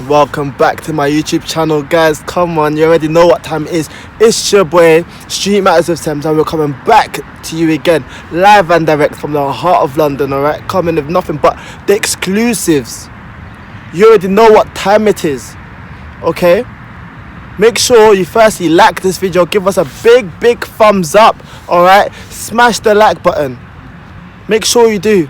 Welcome back to my YouTube channel, guys. Come on, you already know what time it is. It's your boy Street Matters with Sems, and we're coming back to you again, live and direct from the heart of London. Alright, coming with nothing but the exclusives. You already know what time it is. Okay, make sure you firstly like this video, give us a big thumbs up. Alright, smash the like button. Make sure you do.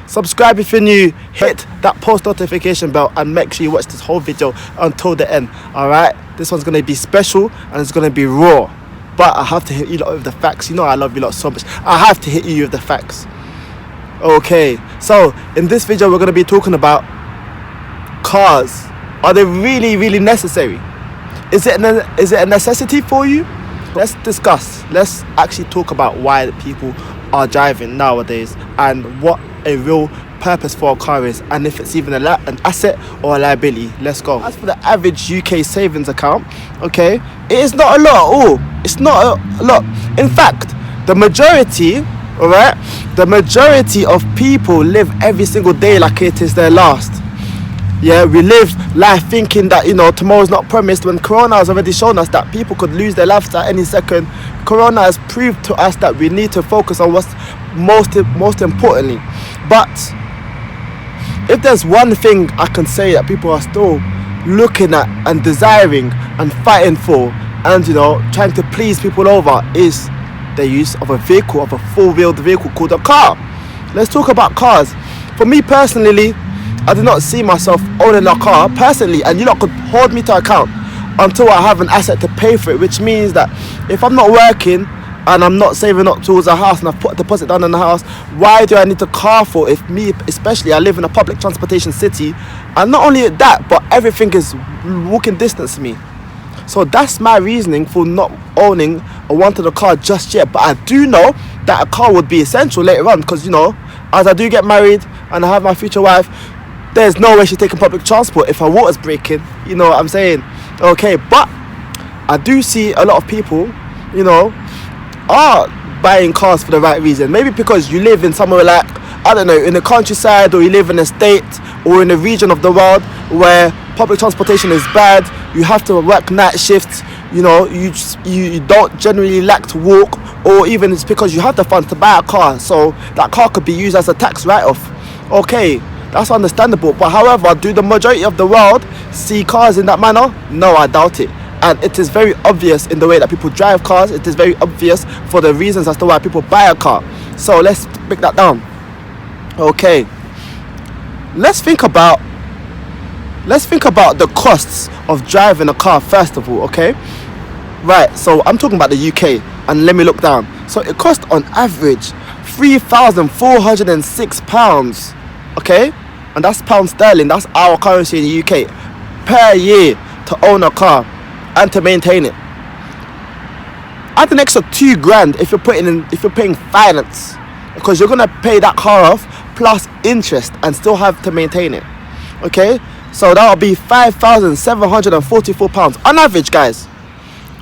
Subscribe if you're new, hit that post notification bell, and make sure you watch this whole video until the end. Alright, this one's going to be special and it's going to be raw, but I have to hit you lot with the facts. You know I love you lot so much. I have to hit you with the facts. Okay, so in this video we're going to be talking about cars. Are they really necessary? Is it a necessity for you? Let's discuss. Let's actually talk about why people are driving nowadays and what a real purpose for a car is, and if it's even an asset or a liability. Let's go. As for the average UK savings account, okay, it is not a lot at all. It's not a lot. In fact, the majority of people live every single day like it is their last. Yeah, we live life thinking that, you know, tomorrow's not promised, when Corona has already shown us that people could lose their lives at any second. Corona has proved to us that we need to focus on what's most importantly. But if there's one thing I can say that people are still looking at and desiring and fighting for, and, you know, trying to please people over, is the use of a vehicle, of a four-wheeled vehicle called a car. Let's talk about cars. For me personally, I do not see myself owning a car personally, and you lot could hold me to account until I have an asset to pay for it, which means that if I'm not working and I'm not saving up towards a house and I've put a deposit down in the house, why do I need a car for? If me especially, I live in a public transportation city, and not only that, but everything is walking distance to me. So that's my reasoning for not owning or wanting a car just yet. But I do know that a car would be essential later on, because, you know, as I do get married and I have my future wife, there's no way she's taking public transport if her water's breaking. You know what I'm saying? Okay, but I do see a lot of people, you know, are buying cars for the right reason. Maybe because you live in somewhere like, I don't know, in the countryside, or you live in a state or in a region of the world where public transportation is bad. You have to work night shifts. You know, you don't generally like to walk, or even it's because you have the funds to buy a car, so that car could be used as a tax write-off. Okay, that's understandable. But however, do the majority of the world see cars in that manner? No, I doubt it. And it is very obvious in the way that people drive cars. It is very obvious for the reasons as to why people buy a car. So let's break that down. Okay, let's think about the costs of driving a car first of all. Okay, right, so I'm talking about the UK, and let me look down. So it costs on average £3,406, okay, and that's pound sterling, that's our currency in the UK, per year to own a car and to maintain it. Add an extra £2,000 if you're paying finance, because you're gonna pay that car off plus interest and still have to maintain it. Okay, so that'll be £5,744 on average, guys.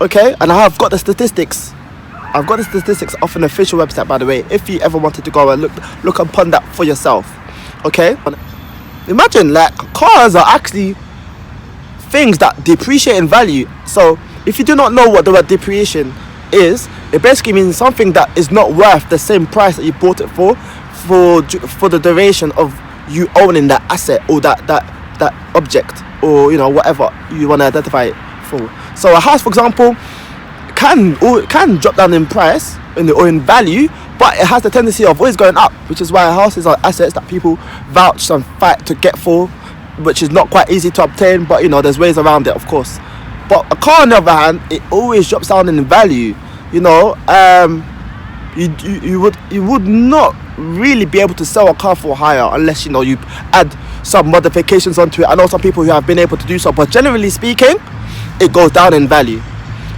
Okay, and I have got the statistics. I've got the statistics off an official website, by the way, if you ever wanted to go and look upon that for yourself. Okay, imagine, like, cars are actually things that depreciate in value. So if you do not know what the word depreciation is, it basically means something that is not worth the same price that you bought it for the duration of you owning that asset or that object, or, you know, whatever you want to identify it for. So a house, for example, can drop down in price or in value, but it has the tendency of always going up, which is why houses are assets that people vouch and fight to get for, which is not quite easy to obtain, but, you know, there's ways around it, of course. But a car, on the other hand, it always drops down in value. You know, you would not really be able to sell a car for higher unless, you know, you add some modifications onto it. I know some people who have been able to do so, but generally speaking, it goes down in value.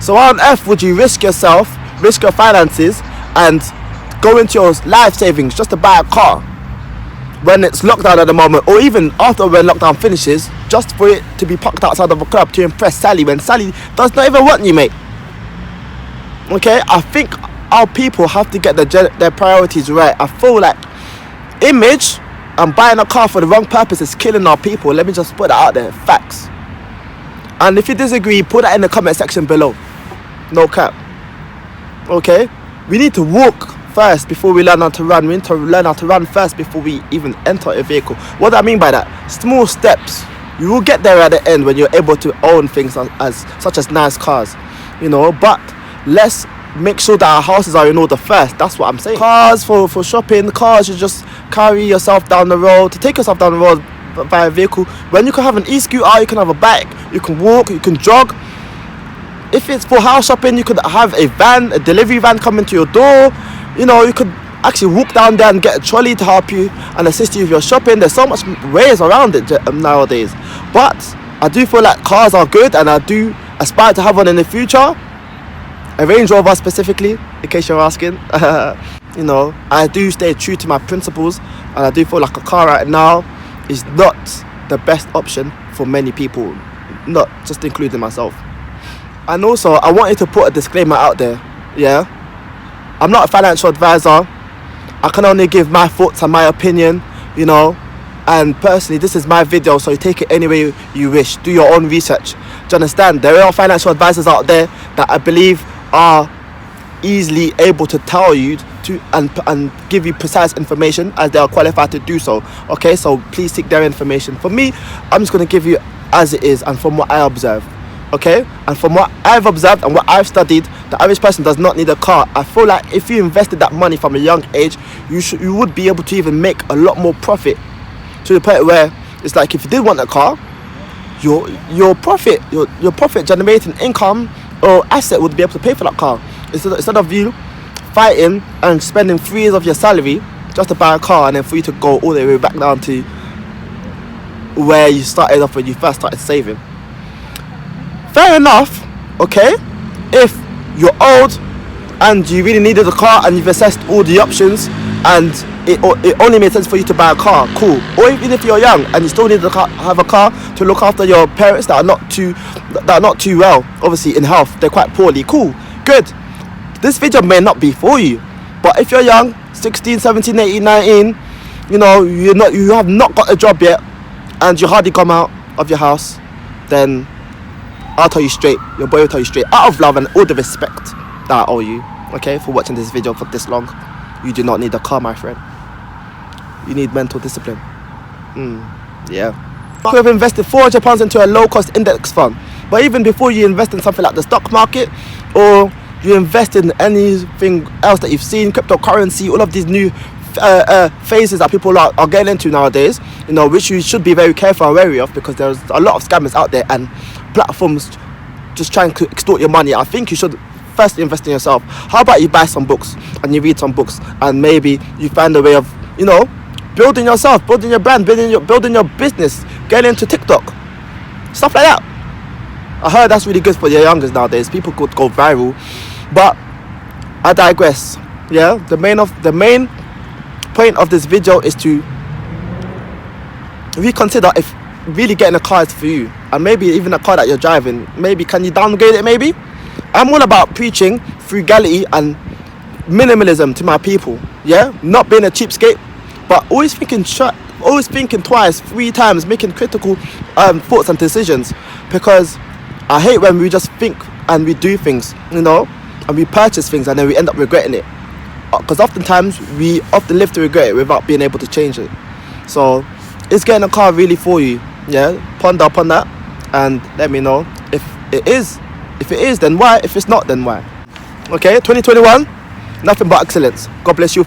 So why on earth would you risk yourself, risk your finances, and go into your life savings just to buy a car when it's lockdown at the moment, or even after when lockdown finishes, just for it to be parked outside of a club to impress Sally when Sally does not even want you, mate? Okay, I think our people have to get their priorities right. I feel like image And buying a car for the wrong purpose is killing our people. Let me just put that out there. Facts. And if you disagree, put that in the comment section below. No cap. Okay? We need to walk first before we learn how to run. We need to learn how to run first before we even enter a vehicle. What do I mean by that? Small steps. You will get there at the end when you're able to own things such as nice cars. You know, but let's make sure that our houses are in order first. That's what I'm saying. Cars for shopping, cars you just carry yourself down the road, to take yourself down the road by a vehicle. When you can have an e-scooter, you can have a bike, you can walk, you can jog. If it's for house shopping, you could have a van, a delivery van coming to your door. You know, you could actually walk down there and get a trolley to help you and assist you with your shopping. There's so much ways around it nowadays. But I do feel like cars are good, and I do aspire to have one in the future. A Range Rover specifically, in case you're asking. You know, I do stay true to my principles, and I do feel like a car right now is not the best option for many people, not just including myself. And also, I wanted to put a disclaimer out there. Yeah, I'm not a financial advisor. I can only give my thoughts and my opinion, you know. And personally, this is my video, so you take it any way you wish. Do your own research. Do you understand? There are financial advisors out there that I believe are easily able to tell you to and give you precise information, as they are qualified to do so. Okay, so please seek their information. For me, I'm just going to give you as it is and from what I observe. Okay, and from what I've observed and what I've studied, the average person does not need a car. I feel like if you invested that money from a young age, you would be able to even make a lot more profit, to the point where it's like, if you did want a car, your profit generating income or asset would be able to pay for that car, instead of you fighting and spending 3 years of your salary just to buy a car, and then for you to go all the way back down to where you started off when you first started saving. Fair enough, okay, if you're old and you really needed a car and you've assessed all the options and it only made sense for you to buy a car, cool. Or even if you're young and you still need to have a car to look after your parents that are not too well, obviously in health, they're quite poorly, cool, good. This video may not be for you, but if you're young, 16, 17, 18, 19, you know, you have not got a job yet and you hardly come out of your house, then I'll tell you straight, your boy will tell you straight, out of love and all the respect that I owe you, okay, for watching this video for this long, you do not need a car, my friend. You need mental discipline. Yeah. You have invested £400 into a low-cost index fund, but even before you invest in something like the stock market, or you invest in anything else that you've seen, cryptocurrency, all of these new phases that people are getting into nowadays, you know, which you should be very careful and wary of, because there's a lot of scammers out there and platforms just trying to extort your money. I think you should first invest in yourself. How about you buy some books and you read some books, and maybe you find a way of, you know, building yourself, building your brand, building your business, getting into TikTok, stuff like that. I heard that's really good for the youngers nowadays. People could go viral, but I digress. Yeah, the main point of this video is to reconsider if really getting a car is for you, and maybe even a car that you're driving, maybe can you downgrade it? Maybe. I'm all about preaching frugality and minimalism to my people. Yeah, not being a cheapskate, but always thinking twice, 3 times, making critical thoughts and decisions, because I hate when we just think and we do things, you know, and we purchase things and then we end up regretting it, because oftentimes we often live to regret it without being able to change it. So is getting a car really for you? Yeah, ponder upon that and let me know if it is. If it is, then why? If it's not, then why? Okay, 2021, nothing but excellence. God bless you.